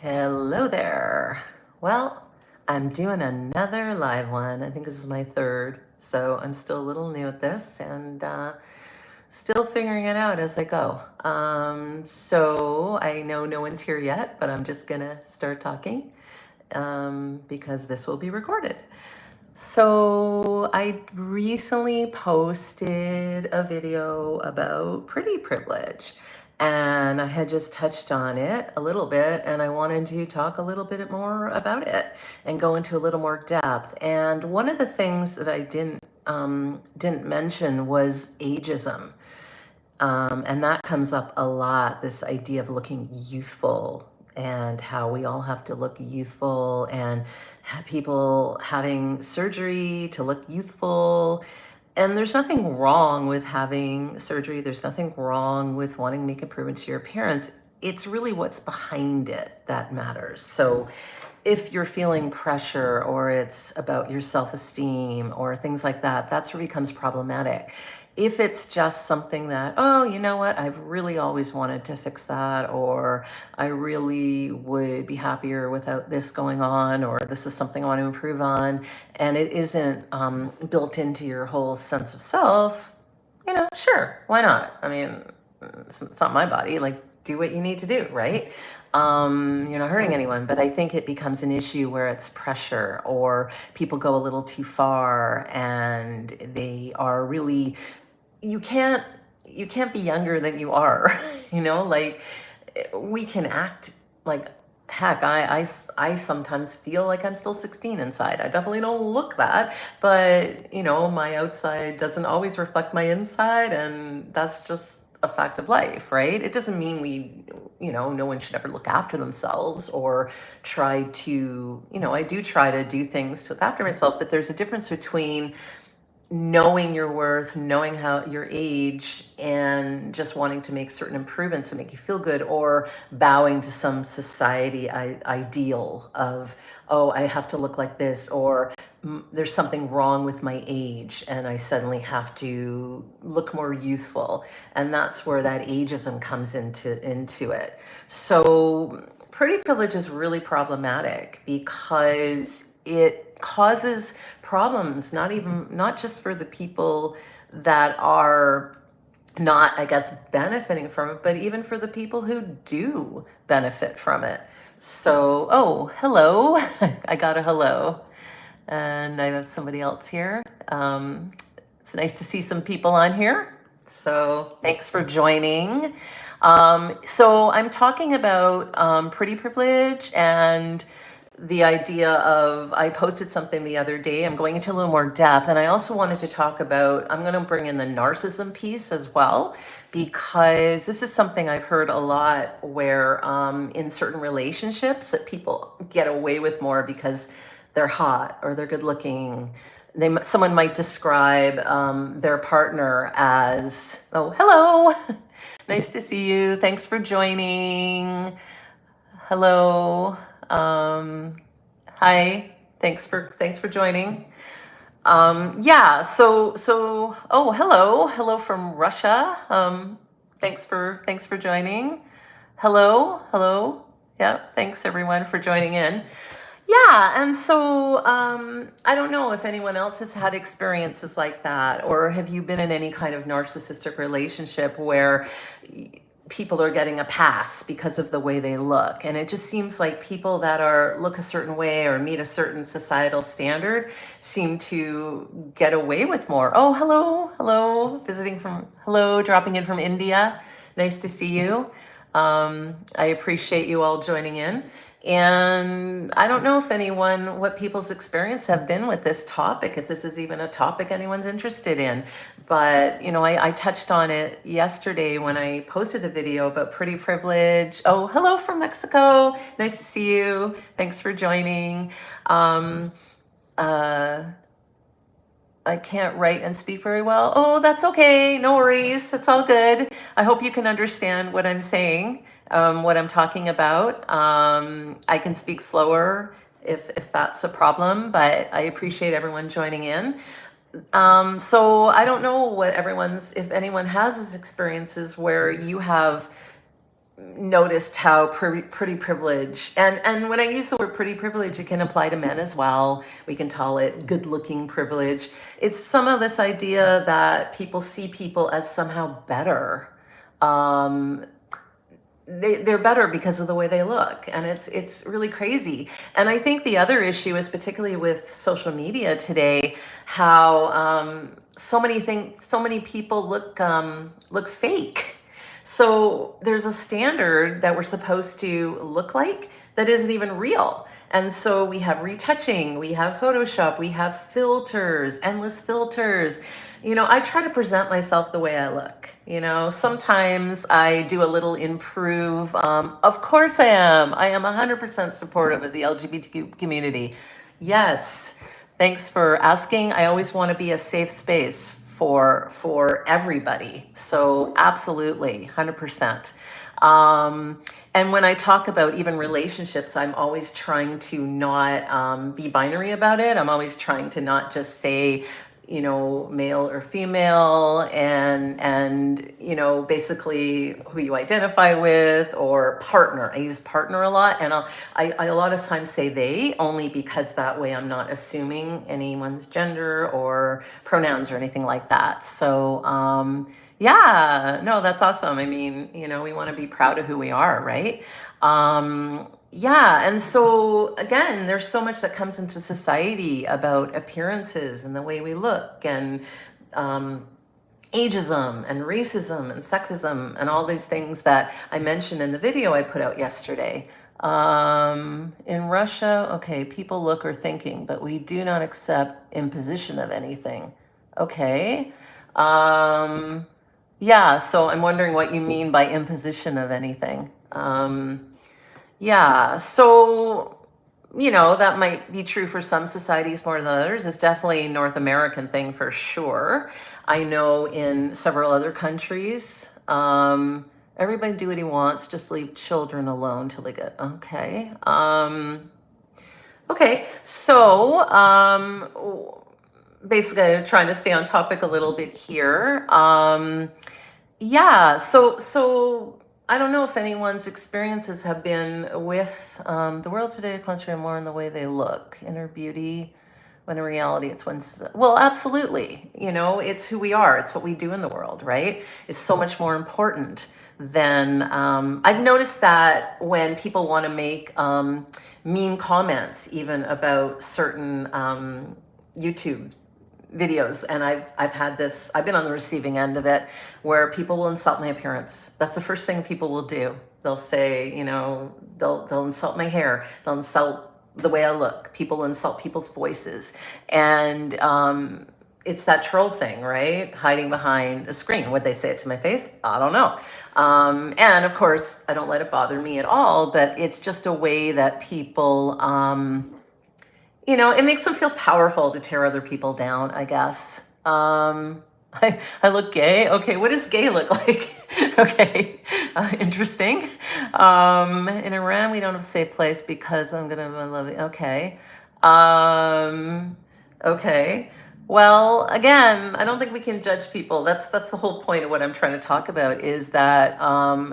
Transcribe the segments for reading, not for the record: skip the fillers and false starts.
Hello there. Well, I'm doing another live one. I think this is my third, so I'm still a little new at this and still figuring it out as I go. So I know no one's here yet, but I'm just gonna start talking because this will be recorded. So I recently posted a video about pretty privilege, and I had just touched on it a little bit, and I wanted to talk a little bit more about it and go into a little more depth. And one of the things that I didn't mention was ageism. And that comes up a lot, this idea of looking youthful and how we all have to look youthful and people having surgery to look youthful. And there's nothing wrong with having surgery. There's nothing wrong with wanting to make improvements to your appearance. It's really what's behind it that matters. So if you're feeling pressure or it's about your self-esteem or things like that, that's where it becomes problematic. If it's just something that, oh, you know what, I've really always wanted to fix that, or I really would be happier without this going on, or this is something I want to improve on, and it isn't built into your whole sense of self, sure, why not? I mean, it's not my body. Like, do what you need to do, right? You're not hurting anyone, but I think it becomes an issue where it's pressure or people go a little too far and they are really, you can't you can't be younger than you are. Like we can act like heck. I sometimes feel like I'm still 16 inside. I definitely don't look that, but my outside doesn't always reflect my inside, and that's just a fact of life, right? It doesn't mean no one should ever look after themselves or try to, I do try to do things to look after myself, but there's a difference between knowing your worth, knowing how your age, and just wanting to make certain improvements to make you feel good, or bowing to some society ideal of, oh, I have to look like this, or there's something wrong with my age and I suddenly have to look more youthful. And that's where that ageism comes into it. So pretty privilege is really problematic because it causes problems, not just for the people that are not, I guess, benefiting from it, but even for the people who do benefit from it. So, oh, hello. I got a hello. And I have somebody else here. It's nice to see some people on here. So thanks for joining. So I'm talking about pretty privilege and the idea of, I posted something the other day. I'm going into a little more depth. And I also wanted to talk about, I'm going to bring in the narcissism piece as well, because this is something I've heard a lot where in certain relationships that people get away with more because they're hot or they're good looking. Someone might describe their partner as, oh, hello, nice to see you. Thanks for joining. Hello. Hi. Thanks for joining. Yeah. So. Oh, hello from Russia. Thanks for joining. Hello. Yeah. Thanks everyone for joining in. Yeah, and so I don't know if anyone else has had experiences like that, or have you been in any kind of narcissistic relationship where people are getting a pass because of the way they look, and it just seems like people that look a certain way or meet a certain societal standard seem to get away with more. Oh, hello, dropping in from India. Nice to see you. I appreciate you all joining in. And I don't know what people's experience have been with this topic, if this is even a topic anyone's interested in. But, I touched on it yesterday when I posted the video about pretty privilege. Oh, hello from Mexico. Nice to see you. Thanks for joining. I can't write and speak very well. Oh, that's okay. No worries. It's all good. I hope you can understand what I'm saying, what I'm talking about. I can speak slower if that's a problem, but I appreciate everyone joining in. So I don't know if anyone has these experiences where you have noticed how pretty privilege, and when I use the word pretty privilege, it can apply to men as well. We can call it good looking privilege. It's some of this idea that people see people as somehow better. Um, they're better because of the way they look, and it's really crazy. And I think the other issue is, particularly with social media today, how so many people look fake. So there's a standard that we're supposed to look like that isn't even real. And so we have retouching, we have Photoshop, we have filters, endless filters. I try to present myself the way I look. Sometimes I do a little improve. Of course I am. I am 100% supportive of the LGBTQ community. Yes. Thanks for asking. I always want to be a safe space for everybody. So absolutely, 100%. And when I talk about even relationships, I'm always trying to not be binary about it. I'm always trying to not just say, male or female, and basically who you identify with, or partner. I use partner a lot, and I a lot of times say they, only because that way I'm not assuming anyone's gender or pronouns or anything like that. So yeah, no, that's awesome. I mean, we want to be proud of who we are, right? Yeah, and so again, there's so much that comes into society about appearances and the way we look, and um, ageism and racism and sexism and all these things that I mentioned in the video I put out yesterday. In Russia, okay, people look or thinking, but we do not accept imposition of anything. Okay. Um, yeah, so I'm wondering what you mean by imposition of anything. Yeah, so, that might be true for some societies more than others. It's definitely a North American thing for sure. I know in several other countries, everybody do what he wants, just leave children alone till they get, okay. Okay, so basically, I'm trying to stay on topic a little bit here. Yeah, so I don't know if anyone's experiences have been with the world today concentrated more on the way they look, inner beauty, when in reality it's well, absolutely. It's who we are, it's what we do in the world, right? It's so much more important than I've noticed that when people want to make mean comments, even about certain YouTube videos, and I've been on the receiving end of it, where people will insult my appearance. That's the first thing people will do. They'll say, they'll insult my hair, they'll insult the way I look, people insult people's voices, and it's that troll thing, right? Hiding behind a screen. Would they say it to my face? I don't know. And of course, I don't let it bother me at all, but it's just a way that people it makes them feel powerful to tear other people down, I guess. I look gay. Okay, what does gay look like? Okay, interesting. In Iran, we don't have a safe place because I'm gonna love you. Okay. Okay. Well, again, I don't think we can judge people. That's the whole point of what I'm trying to talk about, is that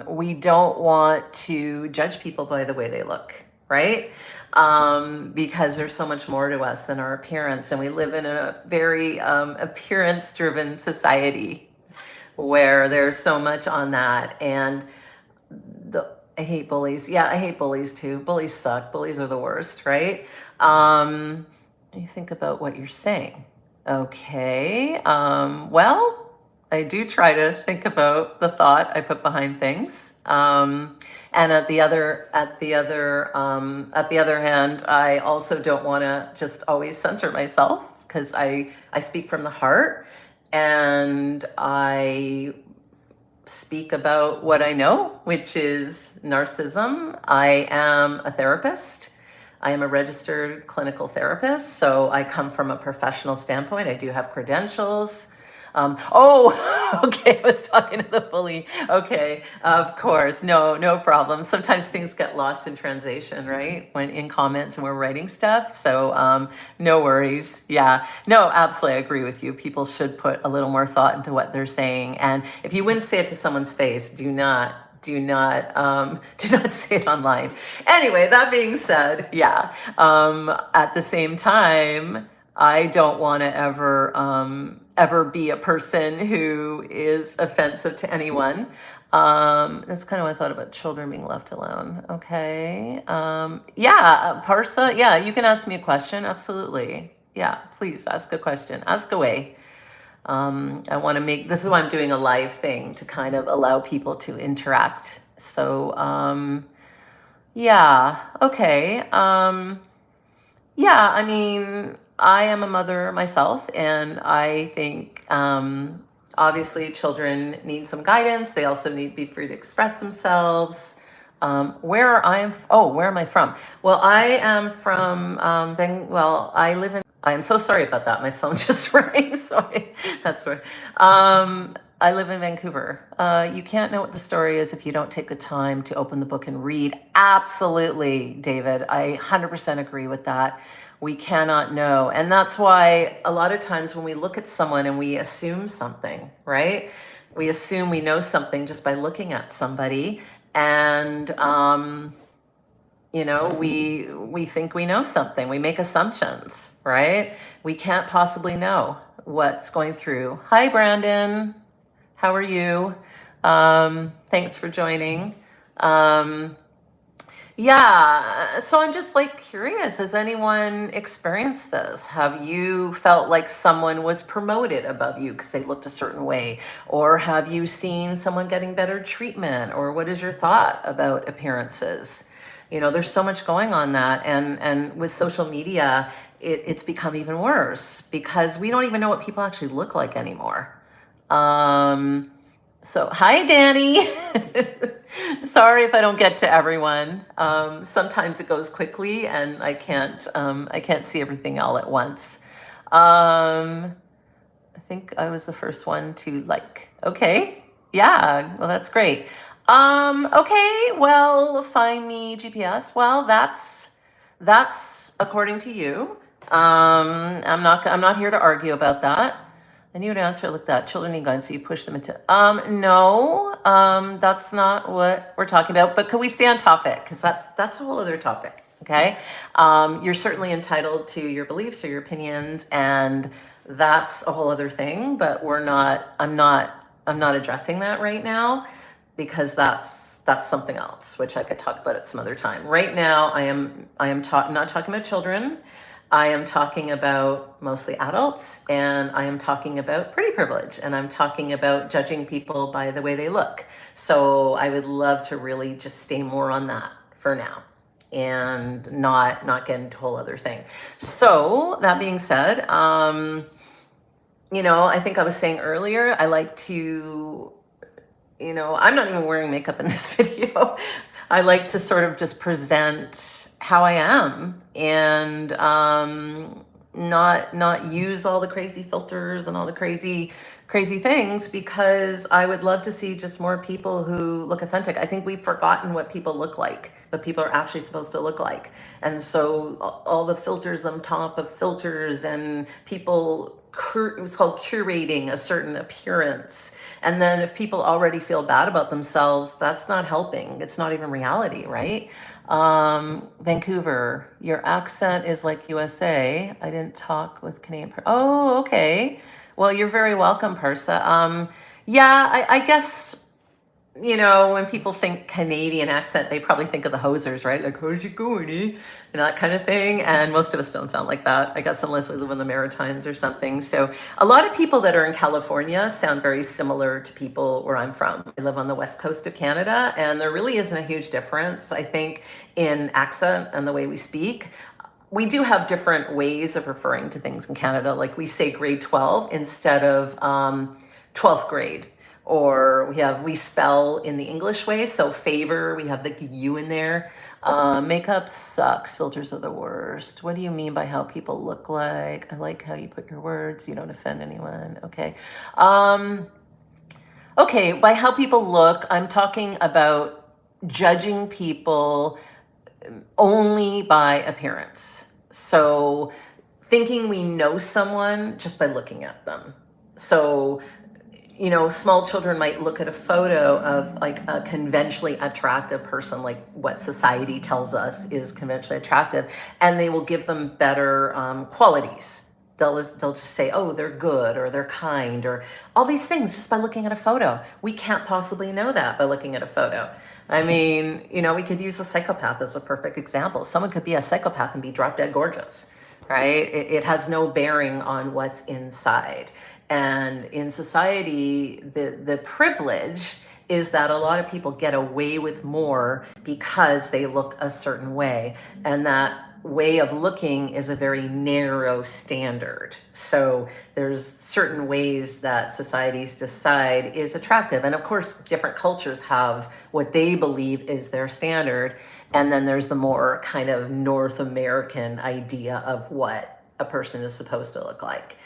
we don't want to judge people by the way they look, right? Because there's so much more to us than our appearance, and we live in a very appearance-driven society where there's so much on that. And I hate bullies. Yeah, I hate bullies too. Bullies suck. Bullies are the worst, right? You think about what you're saying. Okay. Well, I do try to think about the thought I put behind things. And at the other hand, I also don't want to just always censor myself, because I speak from the heart, and I speak about what I know, which is narcissism. I am a therapist. I am a registered clinical therapist, so I come from a professional standpoint. I do have credentials. Okay, I was talking to the bully. Okay, of course, no problem. Sometimes things get lost in translation, right? When in comments and we're writing stuff. So no worries. Yeah, no, absolutely, I agree with you. People should put a little more thought into what they're saying. And if you wouldn't say it to someone's face, do not do not say it online. Anyway, that being said, yeah. At the same time, I don't want to ever be a person who is offensive to anyone. That's kind of what I thought about children being left alone. Okay. Yeah, Parsa. Yeah, you can ask me a question. Absolutely. Yeah, please ask a question. Ask away. I want to make this is why I'm doing a live thing to kind of allow people to interact. So, yeah, okay. Yeah, I mean, I am a mother myself, and I think obviously children need some guidance. They also need to be free to express themselves. Where am I from? Well, I am from, I live in, I'm so sorry about that. My phone just rang. Sorry. That's where, I live in Vancouver. You can't know what the story is if you don't take the time to open the book and read. Absolutely, David. I 100% agree with that. We cannot know. And that's why a lot of times when we look at someone and we assume something, right? We assume we know something just by looking at somebody. And, we think we know something. We make assumptions, right? We can't possibly know what's going through. Hi, Brandon. How are you? Thanks for joining. Yeah, so I'm just like curious, has anyone experienced this? Have you felt like someone was promoted above you because they looked a certain way? Or have you seen someone getting better treatment? Or what is your thought about appearances? There's so much going on that. And with social media, it's become even worse because we don't even know what people actually look like anymore. So hi, Danny. Sorry if I don't get to everyone. Sometimes it goes quickly and I can't see everything all at once. I think I was the first one to like, okay. Yeah, well, that's great. Okay, well, find me GPS. Well, that's according to you. I'm not here to argue about that. I knew an answer like that. Children need guidance, so you push them into. No, that's not what we're talking about. But can we stay on topic? Because that's a whole other topic. Okay, you're certainly entitled to your beliefs or your opinions, and that's a whole other thing. But we're not. I'm not addressing that right now because that's something else, which I could talk about at some other time. Right now, not talking about children. I am talking about mostly adults, and I am talking about pretty privilege, and I'm talking about judging people by the way they look. So I would love to really just stay more on that for now and not get into a whole other thing. So that being said, I think I was saying earlier, I like to, I'm not even wearing makeup in this video. I like to sort of just present how I am and not use all the crazy filters and all the crazy things because I would love to see just more people who look authentic. I think we've forgotten what people look like, what people are actually supposed to look like. And so all the filters on top of filters and people it's called curating a certain appearance. And then if people already feel bad about themselves, that's not helping. It's not even reality, right? Vancouver, your accent is like USA. I didn't talk with Canadian. Oh, okay. Well, you're very welcome, Parsa. Yeah, I guess, when people think Canadian accent, they probably think of the hosers, right? Like, how's it going, eh? And that kind of thing. And most of us don't sound like that, I guess, unless we live in the Maritimes or something. So a lot of people that are in California sound very similar to people where I'm from. I live on the west coast of Canada, and there really isn't a huge difference, I think, in accent and the way we speak. We do have different ways of referring to things in Canada. Like we say grade 12 instead of 12th grade. Or we spell in the English way. So favor, we have the U in there. Makeup sucks. Filters are the worst. What do you mean by how people look like? I like how you put your words. You don't offend anyone. Okay. Okay, by how people look, I'm talking about judging people only by appearance. So thinking we know someone just by looking at them. So small children might look at a photo of like a conventionally attractive person, like what society tells us is conventionally attractive, and they will give them better qualities. They'll just say, oh, they're good or they're kind or all these things just by looking at a photo. We can't possibly know that by looking at a photo. I mean, we could use a psychopath as a perfect example. Someone could be a psychopath and be drop dead gorgeous, right? It has no bearing on what's inside. And in society, the privilege is that a lot of people get away with more because they look a certain way. And that way of looking is a very narrow standard. So there's certain ways that societies decide is attractive. And of course, different cultures have what they believe is their standard. And then there's the more kind of North American idea of what a person is supposed to look like.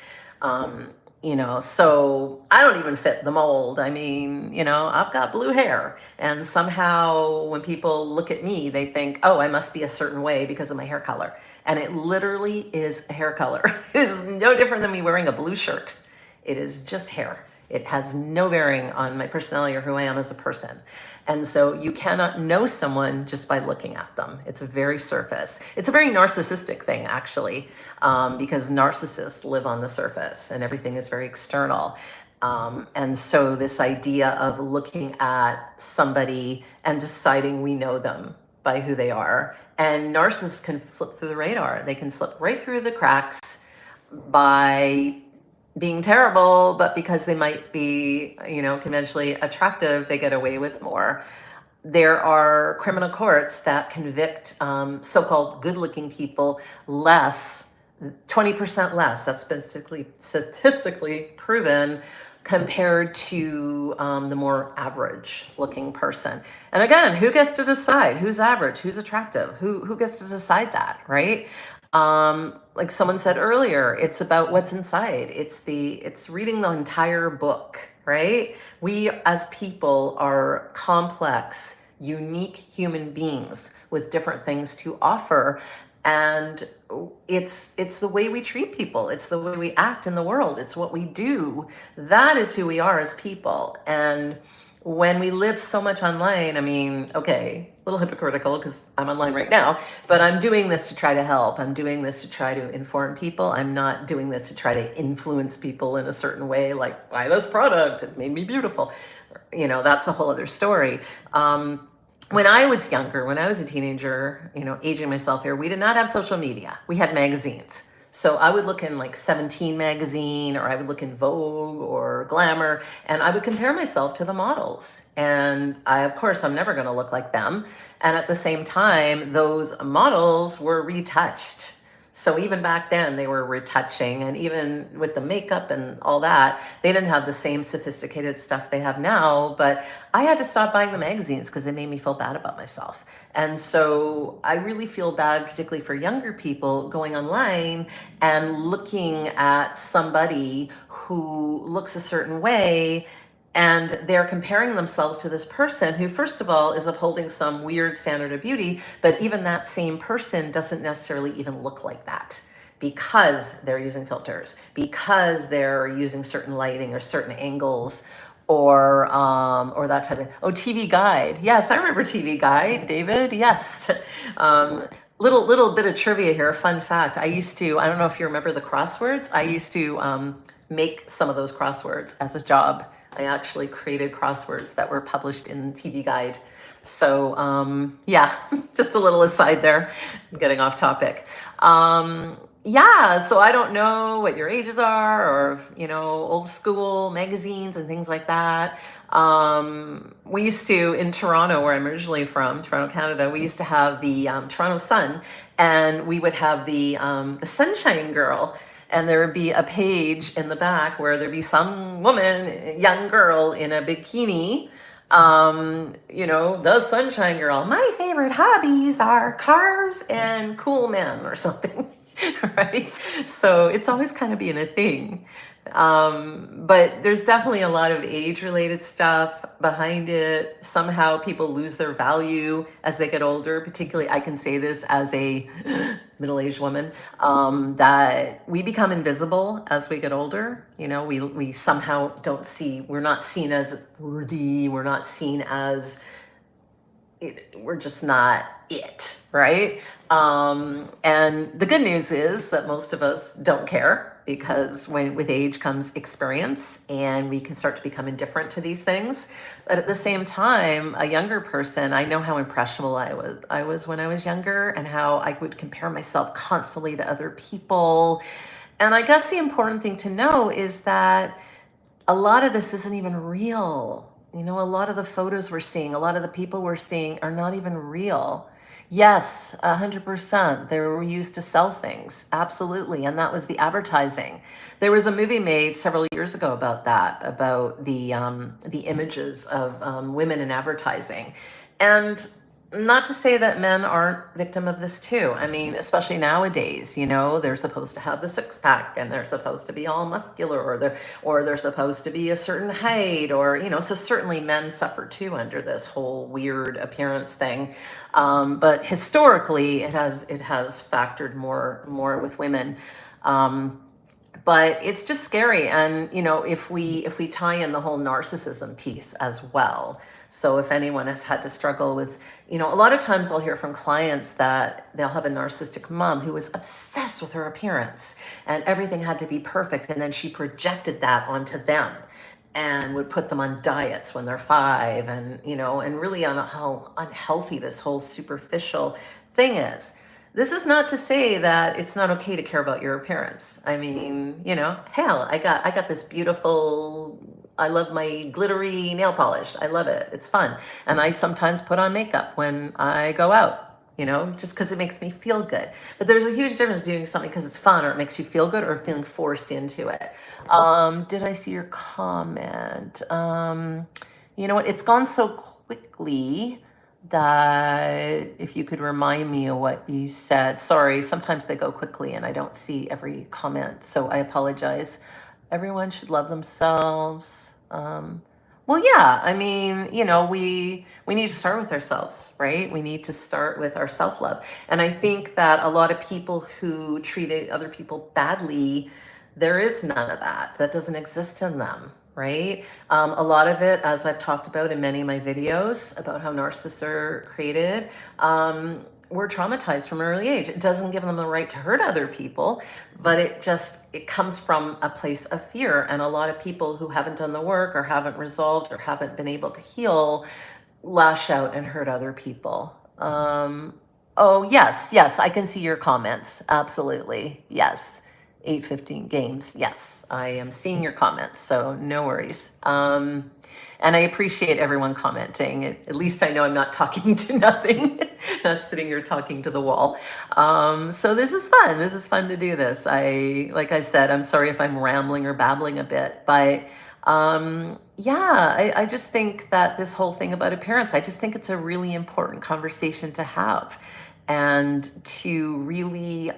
So I don't even fit the mold. I mean, I've got blue hair, and somehow when people look at me, they think, oh, I must be a certain way because of my hair color. And it literally is a hair color. It is no different than me wearing a blue shirt. It is just hair. It has no bearing on my personality or who I am as a person. And so you cannot know someone just by looking at them. It's a very surface. It's a very narcissistic thing, actually, because narcissists live on the surface and everything is very external. And so this idea of looking at somebody and deciding we know them by who they are. And narcissists can slip through the radar. They can slip right through the cracks by being terrible, but because they might be, conventionally attractive, they get away with more. There are criminal courts that convict so-called good-looking people less, 20% less. That's been statistically proven compared to the more average-looking person. And again, who gets to decide who's average, who's attractive? Who gets to decide that, right? Like someone said earlier, it's about what's inside. It's reading the entire book, right? We as people are complex, unique human beings with different things to offer. And it's the way we treat people. It's the way we act in the world. It's what we do. That is who we are as people. And when we live so much online, I mean, okay, a little hypocritical because I'm online right now, but I'm doing this to try to help. I'm doing this to try to inform people. I'm not doing this to try to influence people in a certain way, like buy this product, it made me beautiful. That's a whole other story. When I was younger, when I was a teenager, aging myself here, we did not have social media. We had magazines. So I would look in like 17 magazine, or I would look in Vogue or Glamour, and I would compare myself to the models. And of course, I'm never going to look like them. And at the same time, those models were retouched. So even back then they were retouching, and even with the makeup and all that, they didn't have the same sophisticated stuff they have now. But I had to stop buying the magazines because it made me feel bad about myself. And so I really feel bad, particularly for younger people going online and looking at somebody who looks a certain way, and they're comparing themselves to this person who, first of all, is upholding some weird standard of beauty, but even that same person doesn't necessarily even look like that because they're using filters, because they're using certain lighting or certain angles, or that type of, TV Guide. Yes, I remember TV Guide, David, yes. Little bit of trivia here, fun fact. I don't know if you remember the crosswords, I used to make some of those crosswords as a job. I actually created crosswords that were published in TV Guide. So yeah, just a little aside there, getting off topic. Yeah, so I don't know what your ages are, or, old school magazines and things like that. We used to, in Toronto, where I'm originally from, Toronto, Canada, we used to have the Toronto Sun, and we would have the Sunshine Girl. And there would be a page in the back where there'd be some woman, young girl in a bikini, the Sunshine Girl. My favorite hobbies are cars and cool men or something, right? So it's always kind of being a thing. But there's definitely a lot of age-related stuff behind it. Somehow people lose their value as they get older. Particularly, I can say this as a middle-aged woman, that we become invisible as we get older. You know, we somehow don't see, we're not seen as worthy. We're not seen as we're just not it, right? And the good news is that most of us don't care, because when with age comes experience and we can start to become indifferent to these things. But at the same time, a younger person, I know how impressionable I was when I was younger, and how I would compare myself constantly to other people. And I guess the important thing to know is that a lot of this isn't even real. You know, a lot of the photos we're seeing, a lot of the people we're seeing are not even real. Yes, 100%. They were used to sell things. Absolutely. And that was the advertising. There was a movie made several years ago about that, about the images of women in advertising. And not to say that men aren't victim of this too. I mean, especially nowadays, you know, they're supposed to have the six pack, and they're supposed to be all muscular, or they're supposed to be a certain height, or, you know, so certainly men suffer too under this whole weird appearance thing. But historically, it has factored more with women. But it's just scary. And, you know, if we tie in the whole narcissism piece as well. So if anyone has had to struggle with, you know, a lot of times I'll hear from clients that they'll have a narcissistic mom who was obsessed with her appearance, and everything had to be perfect. And then she projected that onto them and would put them on diets when they're 5, and, you know, and really on how unhealthy this whole superficial thing is. This is not to say that it's not okay to care about your appearance. I mean, you know, hell, I got this beautiful, I love my glittery nail polish. I love it. It's fun. And I sometimes put on makeup when I go out, you know, just because it makes me feel good. But there's a huge difference doing something because it's fun or it makes you feel good, or feeling forced into it. Did I see your comment? You know what? It's gone so quickly that if you could remind me of what you said. Sorry, sometimes they go quickly and I don't see every comment, so I apologize. Everyone should love themselves. Well, yeah, I mean, you know, we need to start with ourselves, right? We need to start with our self-love. And I think that a lot of people who treated other people badly, there is none of that. That doesn't exist in them, right? A lot of it, as I've talked about in many of my videos about how narcissists are created, were traumatized from an early age. It doesn't give them the right to hurt other people, but it comes from a place of fear. And a lot of people who haven't done the work, or haven't resolved, or haven't been able to heal, lash out and hurt other people. Oh, yes, I can see your comments. Absolutely. Yes. 8:15 games. Yes, I am seeing your comments, so no worries. And I appreciate everyone commenting. At least I know I'm not talking to nothing, not sitting here talking to the wall. So this is fun. This is fun to do this. Like I said, I'm sorry if I'm rambling or babbling a bit, but yeah, I just think that this whole thing about appearance, I just think it's a really important conversation to have. And to really,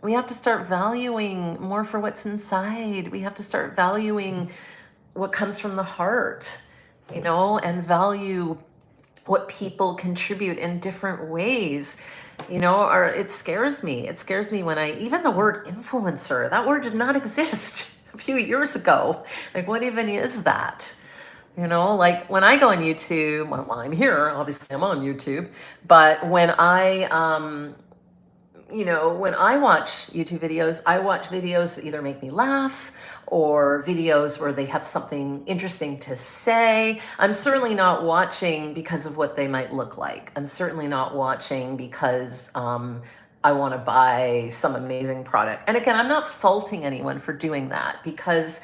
we have to start valuing more for what's inside. We have to start valuing what comes from the heart, you know, and value what people contribute in different ways, you know. Or it scares me. It scares me when even the word influencer, that word did not exist a few years ago. Like, what even is that? You know, like when I go on YouTube, well, I'm here, obviously I'm on YouTube, but when when I watch YouTube videos, I watch videos that either make me laugh, or videos where they have something interesting to say. I'm certainly not watching because of what they might look like. I'm certainly not watching because I want to buy some amazing product. And again, I'm not faulting anyone for doing that, because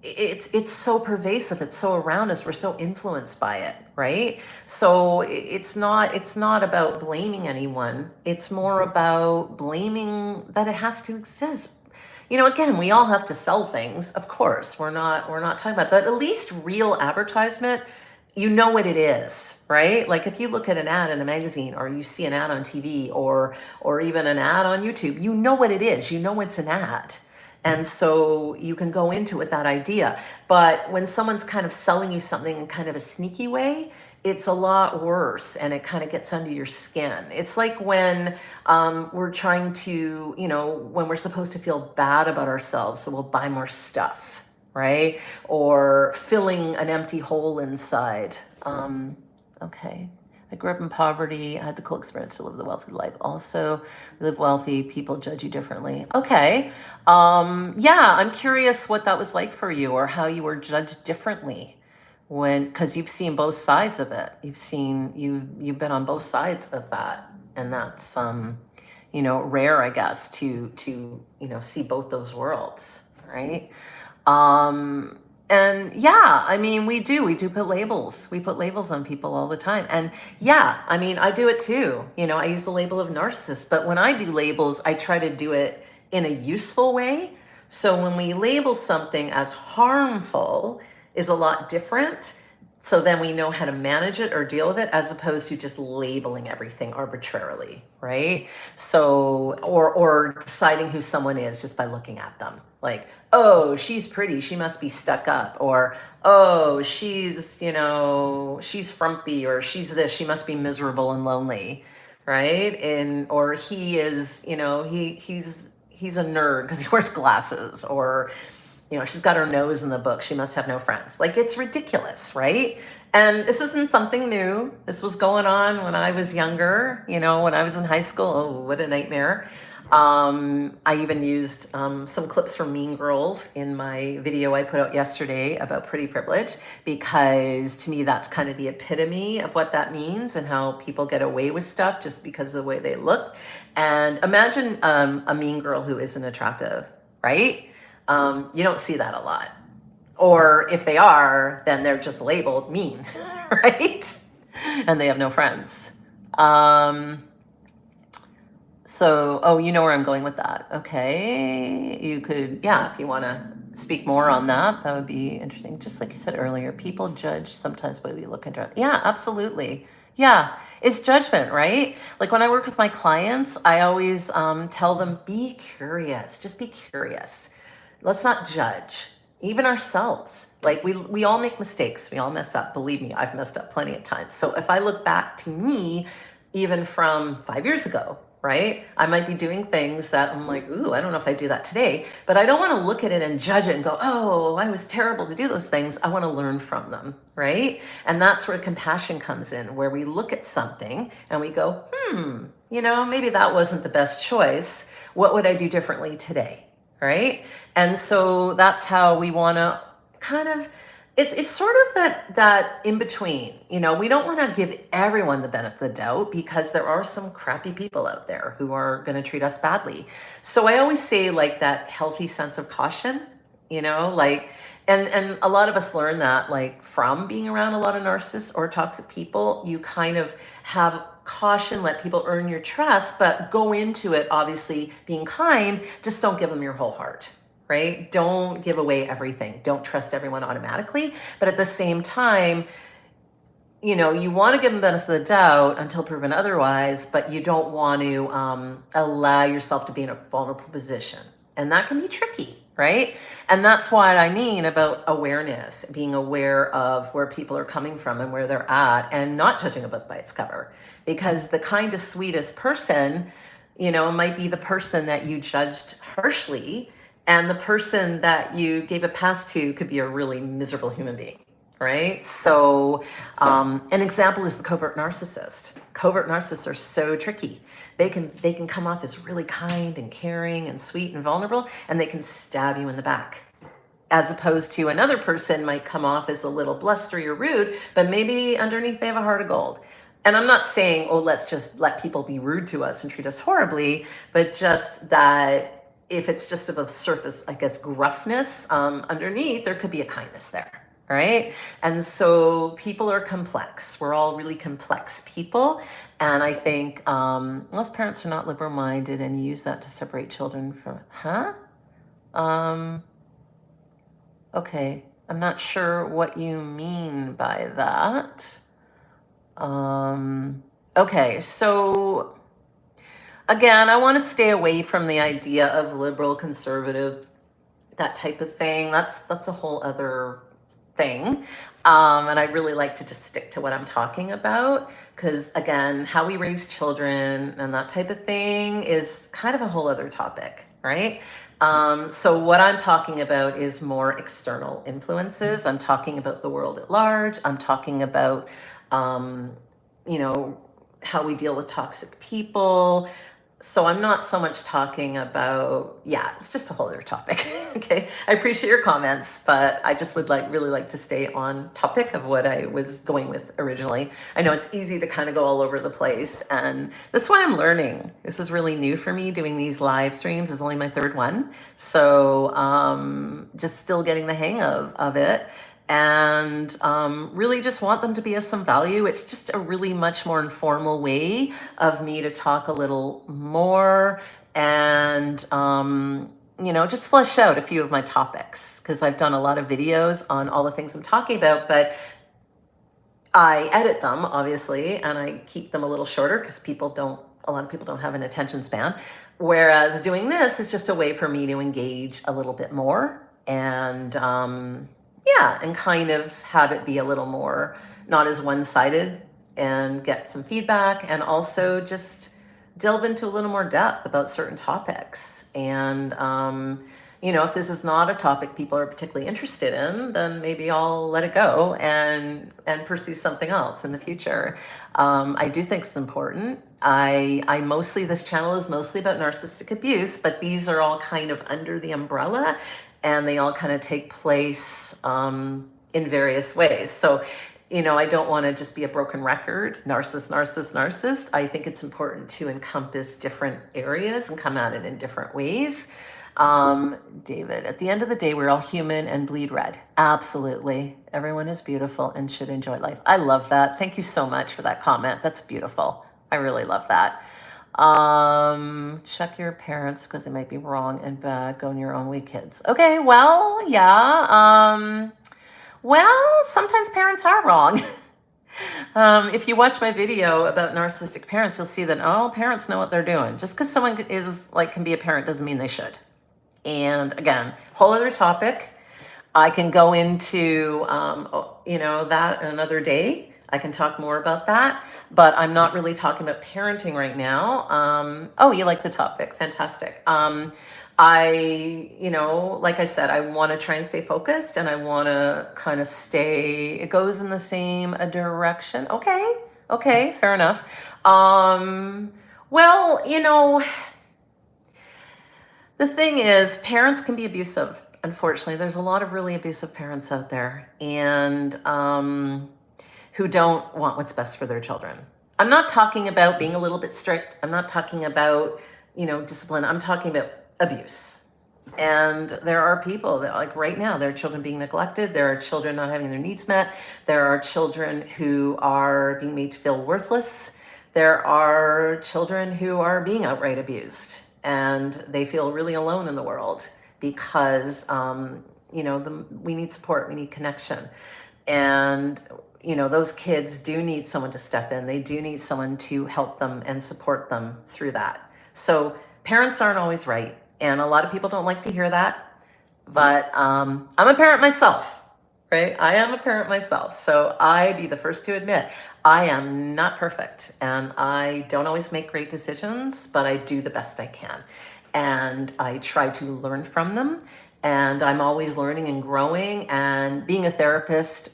it's so pervasive, it's so around us, we're so influenced by it, right? So it's not about blaming anyone, it's more about blaming that it has to exist. You know, again, we all have to sell things, of course, we're not talking about, but at least real advertisement, you know what it is, right? Like if you look at an ad in a magazine, or you see an ad on TV, or even an ad on YouTube, you know what it is, you know it's an ad. And so you can go into it with that idea. But when someone's kind of selling you something in kind of a sneaky way, it's a lot worse and it kind of gets under your skin. It's like when we're trying to, when we're supposed to feel bad about ourselves, so we'll buy more stuff, right? Or filling an empty hole inside. Okay. I grew up in poverty. I had the cool experience to live the wealthy life. Also, live wealthy, people judge you differently. Okay. Yeah, I'm curious what that was like for you or how you were judged differently because you've seen both sides of it. You've been on both sides of that. And that's rare, I guess, to see both those worlds, right? Um, and yeah, I mean, we do put labels. We put labels on people all the time. And yeah, I mean, I do it too. I use the label of narcissist, but when I do labels, I try to do it in a useful way. So when we label something as harmful is a lot different. So then we know how to manage it or deal with it as opposed to just labeling everything arbitrarily, right? So, or deciding who someone is just by looking at them. Like, oh, she's pretty, she must be stuck up. Or, oh, she's frumpy, or she's this, she must be miserable and lonely, right? Or he is, he's a nerd because he wears glasses, or she's got her nose in the book, she must have no friends. Like, it's ridiculous, right? And this isn't something new. This was going on when I was younger, when I was in high school. Oh, what a nightmare. I even used some clips from Mean Girls in my video I put out yesterday about pretty privilege, because to me, that's kind of the epitome of what that means and how people get away with stuff just because of the way they look. And imagine a mean girl who isn't attractive, right? You don't see that a lot. Or if they are, then they're just labeled mean, right? And they have no friends. So, you know where I'm going with that. Okay. You could, yeah, if you want to speak more on that, that would be interesting. Just like you said earlier, people judge sometimes by we look into it. Yeah, absolutely. Yeah, it's judgment, right? Like when I work with my clients, I always tell them, be curious, just be curious. Let's not judge, even ourselves. Like we all make mistakes. We all mess up. Believe me, I've messed up plenty of times. So if I look back to me, even from 5 years ago, right? I might be doing things that I'm like, ooh, I don't know if I do that today, but I don't want to look at it and judge it and go, oh, I was terrible to do those things. I want to learn from them, right? And that's where compassion comes in, where we look at something and we go, maybe that wasn't the best choice. What would I do differently today? Right? And so that's how we want to kind of, it's sort of that in between. We don't want to give everyone the benefit of the doubt, because there are some crappy people out there who are going to treat us badly. So I always say, like, that healthy sense of caution, like, and a lot of us learn that, like, from being around a lot of narcissists or toxic people. You kind of have caution, let people earn your trust, but go into it obviously being kind. Just don't give them your whole heart, right? Don't give away everything. Don't trust everyone automatically. But at the same time, you want to give them the benefit of the doubt until proven otherwise, but you don't want to allow yourself to be in a vulnerable position. And that can be tricky, right? And that's what I mean about awareness, being aware of where people are coming from and where they're at, and not judging a book by its cover. Because the kindest, sweetest person, might be the person that you judged harshly, and the person that you gave a pass to could be a really miserable human being. Right? So an example is the covert narcissist. Covert narcissists are so tricky. They can come off as really kind and caring and sweet and vulnerable, and they can stab you in the back. As opposed to another person might come off as a little blustery or rude, but maybe underneath they have a heart of gold. And I'm not saying, oh, let's just let people be rude to us and treat us horribly, but just that if it's just of a surface, I guess, gruffness, underneath, there could be a kindness there. Right? And so people are complex. We're all really complex people. And I think most parents are not liberal-minded and use that to separate children from, okay. I'm not sure what you mean by that. Okay, so again, I want to stay away from the idea of liberal, conservative, that type of thing. That's a whole other thing. And I really like to just stick to what I'm talking about because, again, how we raise children and that type of thing is kind of a whole other topic, right? So what I'm talking about is more external influences. I'm talking about the world at large. I'm talking about, um, you know, how we deal with toxic people. So I'm not so much talking about, yeah, it's just a whole other topic. Okay. I appreciate your comments, but I just would really like to stay on topic of what I was going with originally. I know it's easy to kind of go all over the place, and that's why I'm learning. This is really new for me. Doing these live streams is only my third one. So just still getting the hang of it, and really just want them to be of some value. It's just a really much more informal way of me to talk a little more and, just flesh out a few of my topics, because I've done a lot of videos on all the things I'm talking about, but I edit them, obviously, and I keep them a little shorter because a lot of people don't have an attention span. Whereas doing this is just a way for me to engage a little bit more and, yeah, and kind of have it be a little more, not as one-sided, and get some feedback, and also just delve into a little more depth about certain topics. And, if this is not a topic people are particularly interested in, then maybe I'll let it go and pursue something else in the future. I do think it's important. This channel is mostly about narcissistic abuse, but these are all kind of under the umbrella, and they all kind of take place in various ways. So, I don't want to just be a broken record, narcissist. I think it's important to encompass different areas and come at it in different ways. David, at the end of the day, we're all human and bleed red. Absolutely. Everyone is beautiful and should enjoy life. I love that. Thank you so much for that comment. That's beautiful. I really love that. Check your parents because they might be wrong and bad. Go in your own way, kids. Okay, well, yeah. Sometimes parents are wrong. If you watch my video about narcissistic parents, you'll see that not all parents know what they're doing. Just because someone can be a parent doesn't mean they should. And again, whole other topic. I can go into, that another day. I can talk more about that, but I'm not really talking about parenting right now. You like the topic. Fantastic. Like I said, I want to try and stay focused, and I want to kind of it goes in the same direction. Okay, fair enough. The thing is, parents can be abusive. Unfortunately, there's a lot of really abusive parents out there, and who don't want what's best for their children. I'm not talking about being a little bit strict. I'm not talking about, discipline. I'm talking about abuse. And there are people that, like right now, there are children being neglected. There are children not having their needs met. There are children who are being made to feel worthless. There are children who are being outright abused, and they feel really alone in the world because, we need support, we need connection. And, those kids do need someone to step in. They do need someone to help them and support them through that. So parents aren't always right. And a lot of people don't like to hear that, but I'm a parent myself, right? I am a parent myself. So I be the first to admit, I am not perfect, and I don't always make great decisions, but I do the best I can. And I try to learn from them, and I'm always learning and growing. And being a therapist,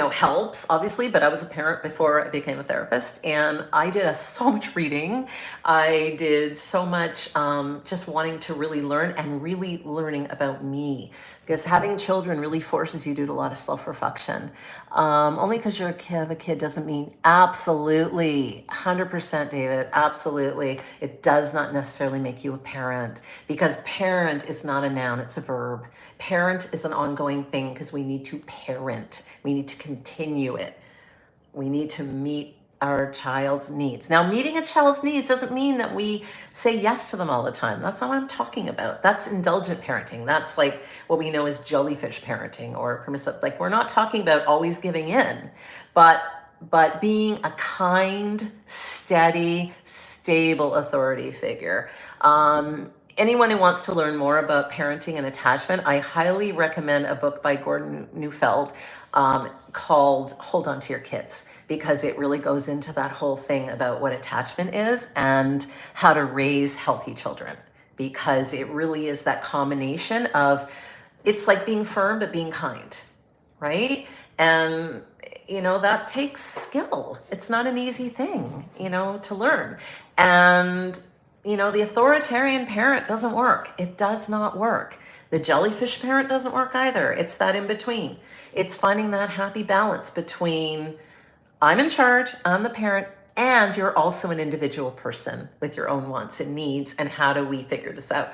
helps, obviously, but I was a parent before I became a therapist, and I did so much reading. I did so much just wanting to really learn and really learning about me, because having children really forces you to do a lot of self-reflection. Only because you have a kid doesn't mean absolutely, 100%, David, absolutely. It does not necessarily make you a parent, because parent is not a noun, it's a verb. Parent is an ongoing thing because we need to parent. We need to continue it. We need to meet our child's needs. Now, meeting a child's needs doesn't mean that we say yes to them all the time. That's not what I'm talking about. That's indulgent parenting. That's like what we know as jellyfish parenting or permissive. Like, we're not talking about always giving in, but being a kind, steady, stable authority figure. anyone who wants to learn more about parenting and attachment, I highly recommend a book by Gordon Neufeld called Hold On to Your Kids, because it really goes into that whole thing about what attachment is and how to raise healthy children, because it really is that combination of, it's like being firm but being kind, right? And that takes skill. It's not an easy thing, to learn. And the authoritarian parent doesn't work. It does not work. The jellyfish parent doesn't work either. It's that in between. It's finding that happy balance between I'm in charge, I'm the parent, and you're also an individual person with your own wants and needs. And how do we figure this out?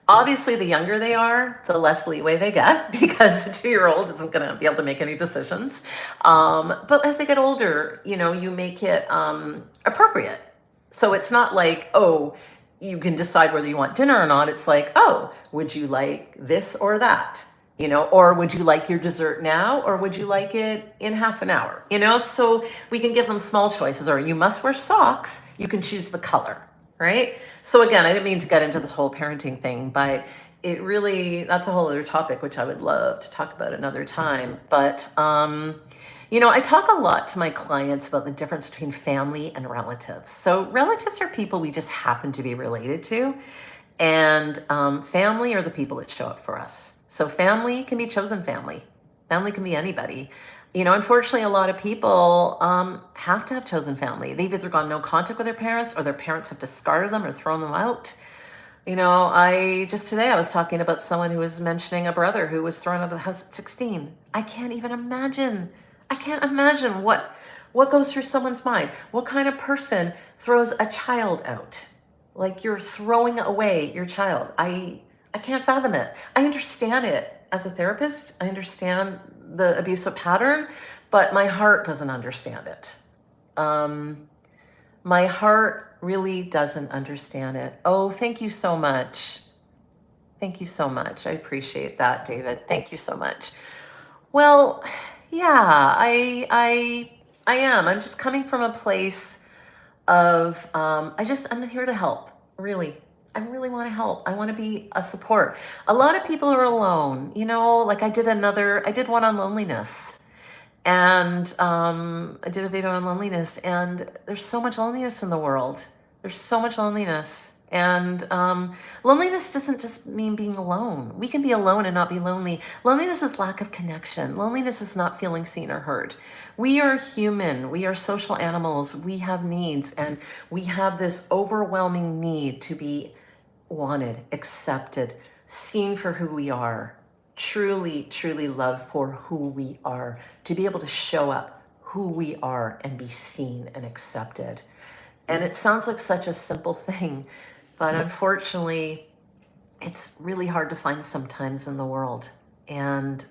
Obviously, the younger they are, the less leeway they get, because a 2-year-old isn't going to be able to make any decisions. But as they get older, you make it appropriate. So it's not like, oh, you can decide whether you want dinner or not. It's like, oh, would you like this or that? Or would you like your dessert now, or would you like it in half an hour? So we can give them small choices, or you must wear socks. You can choose the color, right? So again, I didn't mean to get into this whole parenting thing, but it really, that's a whole other topic, which I would love to talk about another time. But, I talk a lot to my clients about the difference between family and relatives. So relatives are people we just happen to be related to, and family are the people that show up for us. So family can be chosen family. Family can be anybody. Unfortunately, a lot of people have to have chosen family. They've either gone no contact with their parents, or their parents have discarded them or thrown them out. Today I was talking about someone who was mentioning a brother who was thrown out of the house at 16. I can't imagine what goes through someone's mind. What kind of person throws a child out? Like, you're throwing away your child. I can't fathom it. I understand it as a therapist. I understand the abusive pattern, but my heart doesn't understand it. My heart really doesn't understand it. Oh, thank you so much. Thank you so much. I appreciate that, David. Thank you so much. Well, yeah, I am. I'm just coming from a place of, I'm here to help, really. I really want to help. I want to be a support. A lot of people are alone, like I did one on loneliness, and I did a video on loneliness, and there's so much loneliness in the world. There's so much loneliness. And loneliness doesn't just mean being alone. We can be alone and not be lonely. Loneliness is lack of connection. Loneliness is not feeling seen or heard. We are human. We are social animals. We have needs, and we have this overwhelming need to be wanted, accepted, seen for who we are, truly, truly loved for who we are, to be able to show up who we are and be seen and accepted. And it sounds like such a simple thing, but unfortunately, it's really hard to find sometimes in the world. And,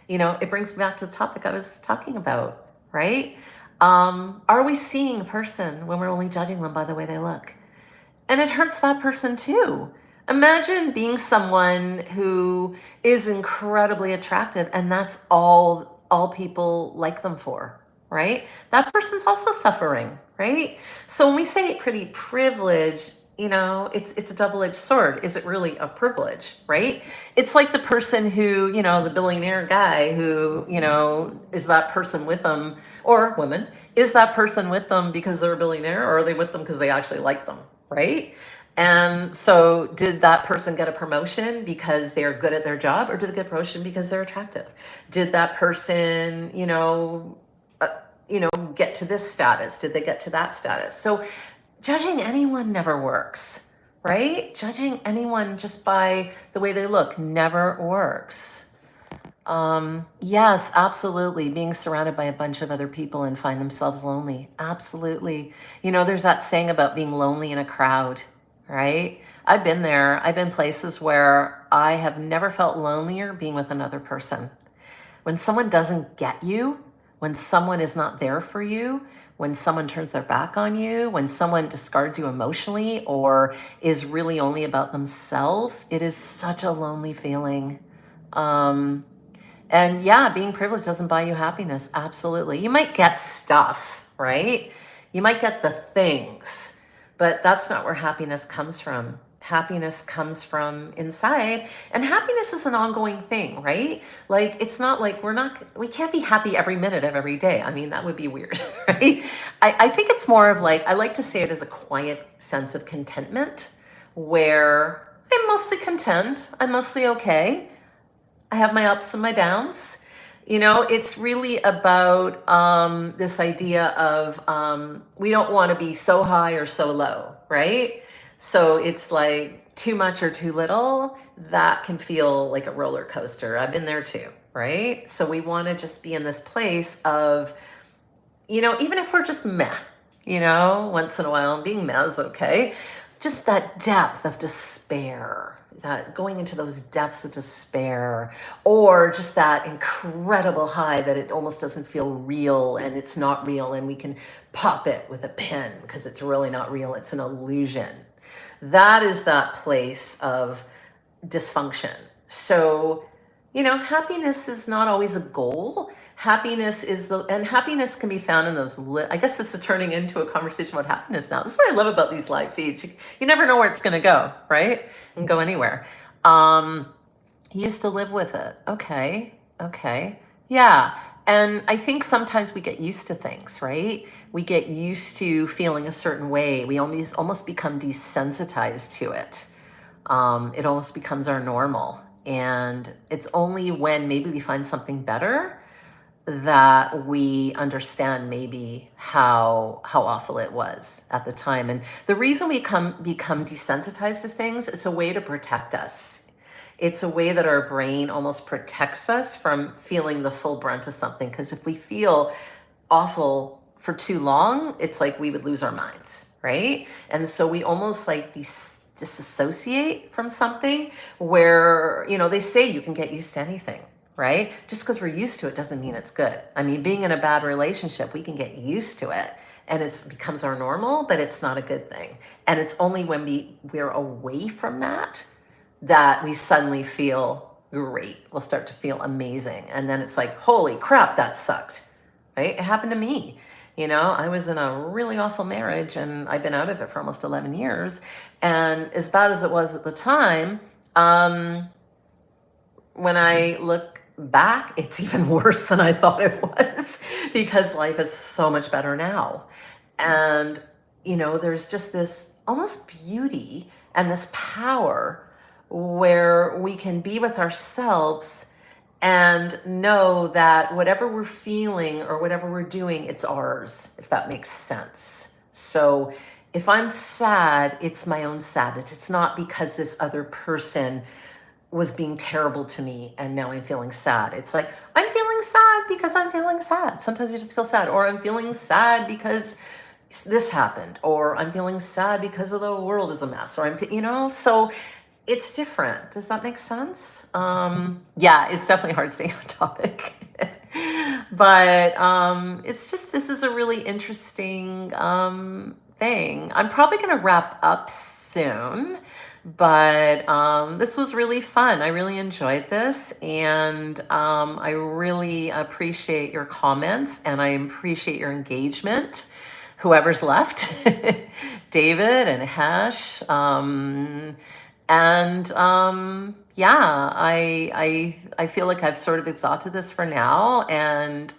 it brings me back to the topic I was talking about, right? Are we seeing a person when we're only judging them by the way they look? And it hurts that person too. Imagine being someone who is incredibly attractive, and that's all people like them for, right? That person's also suffering, right? So when we say pretty privilege, it's a double-edged sword. Is it really a privilege, right? It's like the person who, the billionaire guy who, is that person with them, or woman, is that person with them because they're a billionaire, or are they with them because they actually like them, right? And so did that person get a promotion because they're good at their job, or did they get a promotion because they're attractive? Did that person, get to this status? Did they get to that status? So judging anyone never works, right? Judging anyone just by the way they look never works. Yes, absolutely. Being surrounded by a bunch of other people and find themselves lonely. Absolutely. There's that saying about being lonely in a crowd, right? I've been there. I've been places where I have never felt lonelier being with another person. When someone doesn't get you, when someone is not there for you, when someone turns their back on you, when someone discards you emotionally or is really only about themselves, it is such a lonely feeling. And yeah, being privileged doesn't buy you happiness. Absolutely. You might get stuff, right? You might get the things, but that's not where happiness comes from. happiness comes from inside, and happiness is an ongoing thing, right? Like, it's not like we can't be happy every minute of every day. I mean, that would be weird, right? I think it's more of like, I like to say it as a quiet sense of contentment where I'm mostly content, I'm mostly okay, I have my ups and my downs. It's really about this idea of we don't want to be so high or so low, right? So it's like too much or too little, that can feel like a roller coaster. I've been there too, right? So we want to just be in this place of, even if we're just meh, once in a while, being meh is okay. Just that depth of despair, that going into those depths of despair, or just that incredible high that it almost doesn't feel real and it's not real, and we can pop it with a pen because it's really not real, it's an illusion. That is that place of dysfunction. So, happiness is not always a goal. Happiness and happiness can be found in those, I guess this is turning into a conversation about happiness now. This is what I love about these live feeds. You never know where it's going to go, right? It can go anywhere. Used to live with it. Okay. Yeah. And I think sometimes we get used to things, right? We get used to feeling a certain way. We almost become desensitized to it. It almost becomes our normal. And it's only when maybe we find something better that we understand maybe how awful it was at the time. And the reason we become desensitized to things, it's a way to protect us. It's a way that our brain almost protects us from feeling the full brunt of something. Because if we feel awful for too long, it's like we would lose our minds, right? And so we almost like disassociate from something where, they say you can get used to anything, right? Just because we're used to it doesn't mean it's good. I mean, being in a bad relationship, we can get used to it and it becomes our normal, but it's not a good thing. And it's only when we're away from that we suddenly feel great. We'll start to feel amazing. And then it's like, holy crap, that sucked, right? It happened to me. I was in a really awful marriage and I've been out of it for almost 11 years. And as bad as it was at the time, when I look back, it's even worse than I thought it was because life is so much better now. And, there's just this almost beauty and this power where we can be with ourselves and know that whatever we're feeling or whatever we're doing, it's ours, if that makes sense. So if I'm sad, it's my own sadness. It's not because this other person was being terrible to me and now I'm feeling sad. It's like, I'm feeling sad because I'm feeling sad. Sometimes we just feel sad, or I'm feeling sad because this happened, or I'm feeling sad because of the world is a mess, or so it's different. Does that make sense? Yeah, it's definitely hard staying on topic. But it's just, this is a really interesting thing. I'm probably going to wrap up soon, but this was really fun. I really enjoyed this, and I really appreciate your comments, and I appreciate your engagement. Whoever's left, David and Hash. Yeah, I feel like I've sort of exhausted this for now, and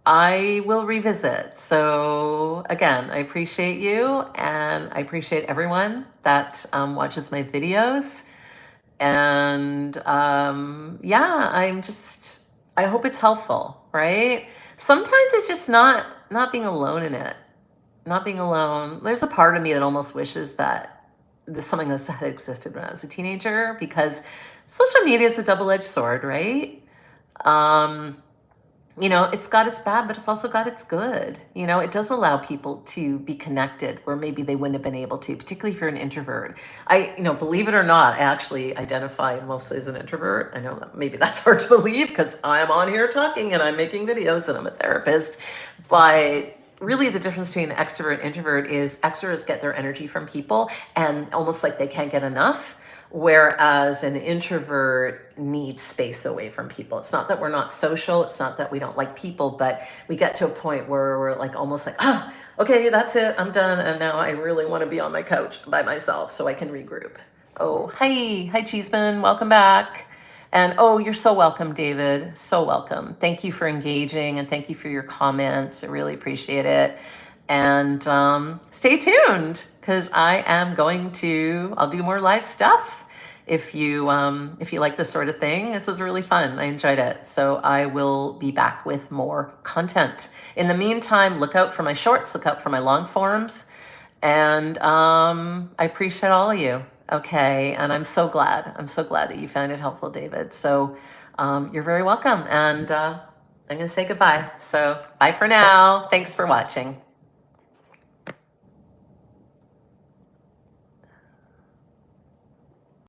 I will revisit. So again, I appreciate you, and I appreciate everyone that watches my videos. And yeah, I hope it's helpful, right? Sometimes it's just not being alone in it, not being alone. There's a part of me that almost wishes that this something that had existed when I was a teenager, because social media is a double-edged sword, right? It's got its bad, but it's also got its good. It does allow people to be connected where maybe they wouldn't have been able to, particularly if you're an introvert. Believe it or not, I actually identify mostly as an introvert. I know that maybe that's hard to believe because I'm on here talking and I'm making videos and I'm a therapist, but really the difference between an extrovert and introvert is extroverts get their energy from people and almost like they can't get enough. Whereas an introvert needs space away from people. It's not that we're not social, it's not that we don't like people, but we get to a point where we're like almost like, oh, okay, that's it, I'm done. And now I really want to be on my couch by myself so I can regroup. Oh, hi, Cheeseman, welcome back. And oh, you're so welcome, David. So welcome. Thank you for engaging and thank you for your comments. I really appreciate it. And stay tuned because I'll do more live stuff. If you like this sort of thing, this was really fun. I enjoyed it. So I will be back with more content. In the meantime, look out for my shorts, look out for my long forms. And I appreciate all of you. Okay. And I'm so glad that you found it helpful, David. So you're very welcome. And I'm going to say goodbye. So bye for now. Thanks for watching.